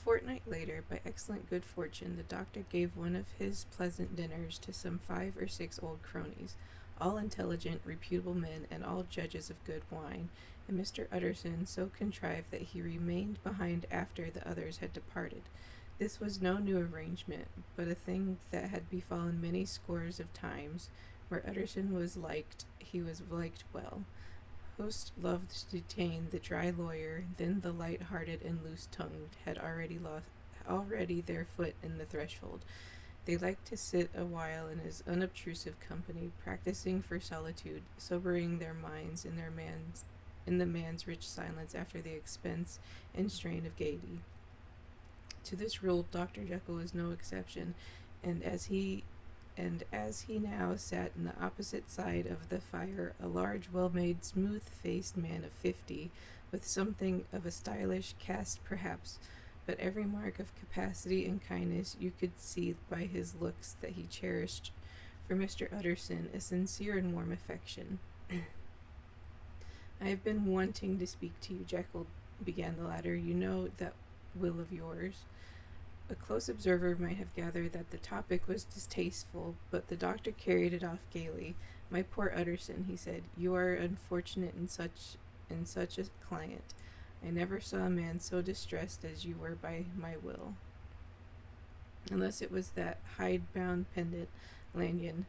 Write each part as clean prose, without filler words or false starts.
fortnight later, by excellent good fortune, the doctor gave one of his pleasant dinners to some 5 or 6 old cronies, all intelligent, reputable men, and all judges of good wine, and Mr. Utterson so contrived that he remained behind after the others had departed. This was no new arrangement, but a thing that had befallen many scores of times. Where Utterson was liked, he was liked well. Host loved to detain the dry lawyer, then the light-hearted and loose-tongued had already their foot in the threshold. They liked to sit a while in his unobtrusive company, practicing for solitude, sobering their minds in the man's rich silence after the expense and strain of gaiety. To this rule Dr. Jekyll was no exception, and as he now sat in the opposite side of the fire, a large, well-made, smooth-faced man of 50, with something of a stylish cast perhaps, but every mark of capacity and kindness, you could see by his looks that he cherished for Mr. Utterson a sincere and warm affection. "I have been wanting to speak to you, Jekyll," began the latter. "You know that will of yours." A close observer might have gathered that the topic was distasteful, but the doctor carried it off gaily. "My poor Utterson," he said, "you are unfortunate in such a client. I never saw a man so distressed as you were by my will. Unless it was that Hyde-bound pendant, Lanyon,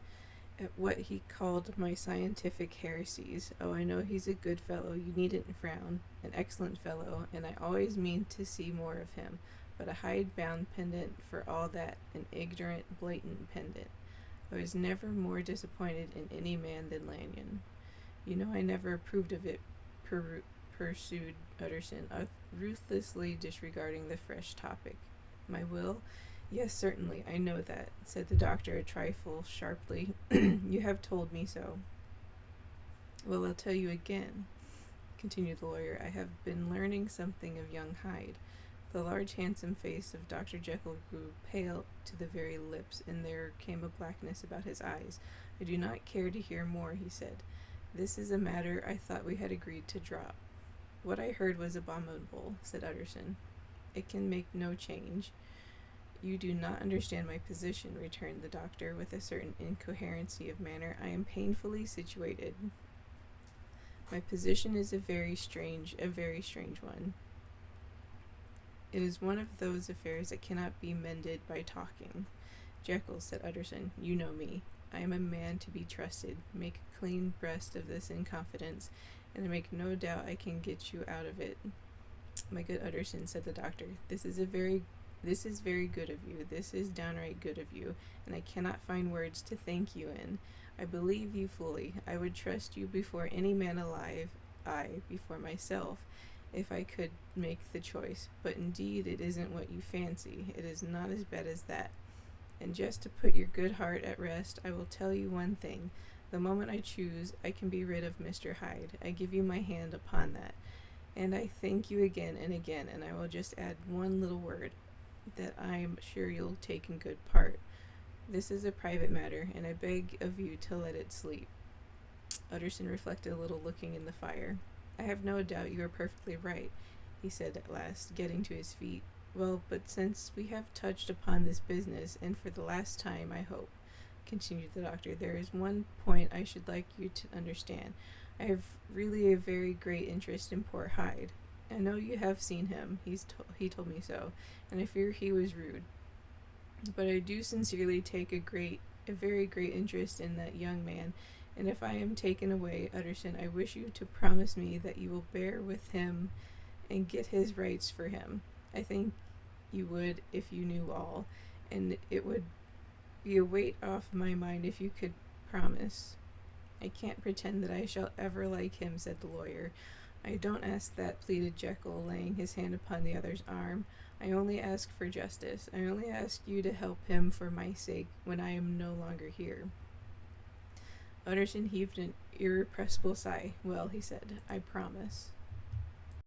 at what he called my scientific heresies. Oh, I know he's a good fellow, you needn't frown, an excellent fellow, and I always mean to see more of him. But a hide-bound pendant for all that, an ignorant, blatant pendant. I was never more disappointed in any man than Lanyon. You know I never approved of it," pursued Utterson, ruthlessly disregarding the fresh topic. "My will? Yes, certainly, I know that," said the doctor a trifle sharply. "You have told me so." "Well, I'll tell you again," continued the lawyer. "I have been learning something of young Hyde." The large, handsome face of Dr. Jekyll grew pale to the very lips, and there came a blackness about his eyes. "I do not care to hear more," he said. "This is a matter I thought we had agreed to drop." "What I heard was abominable," said Utterson. "It can make no change." "You do not understand my position," returned the doctor, with a certain incoherency of manner. "I am painfully situated. My position is a very strange one. It is one of those affairs that cannot be mended by talking." "Jekyll," said Utterson, "you know me. I am a man to be trusted. Make a clean breast of this in confidence, and I make no doubt I can get you out of it." "My good Utterson," said the doctor, This is very good of you. This is downright good of you, and I cannot find words to thank you in. I believe you fully. I would trust you before any man alive, I before myself, if I could make the choice. But indeed it isn't what you fancy. It is not as bad as that. And just to put your good heart at rest, I will tell you one thing. The moment I choose, I can be rid of Mr. Hyde. I give you my hand upon that. And I thank you again and again, and I will just add one little word that I am sure you'll take in good part. This is a private matter, and I beg of you to let it sleep." Utterson reflected a little, looking in the fire. "I have no doubt you are perfectly right," he said at last, getting to his feet. "Well, but since we have touched upon this business, and for the last time, I hope," continued the doctor, "there is one point I should like you to understand. I have really a very great interest in poor Hyde. I know you have seen him, he told me so, and I fear he was rude. But I do sincerely take a very great interest in that young man, and if I am taken away, Utterson, I wish you to promise me that you will bear with him and get his rights for him. I think you would if you knew all, and it would be a weight off my mind if you could promise." "I can't pretend that I shall ever like him," said the lawyer. "I don't ask that," pleaded Jekyll, laying his hand upon the other's arm. "I only ask for justice. I only ask you to help him for my sake when I am no longer here." Utterson heaved an irrepressible sigh. "Well," he said, "I promise."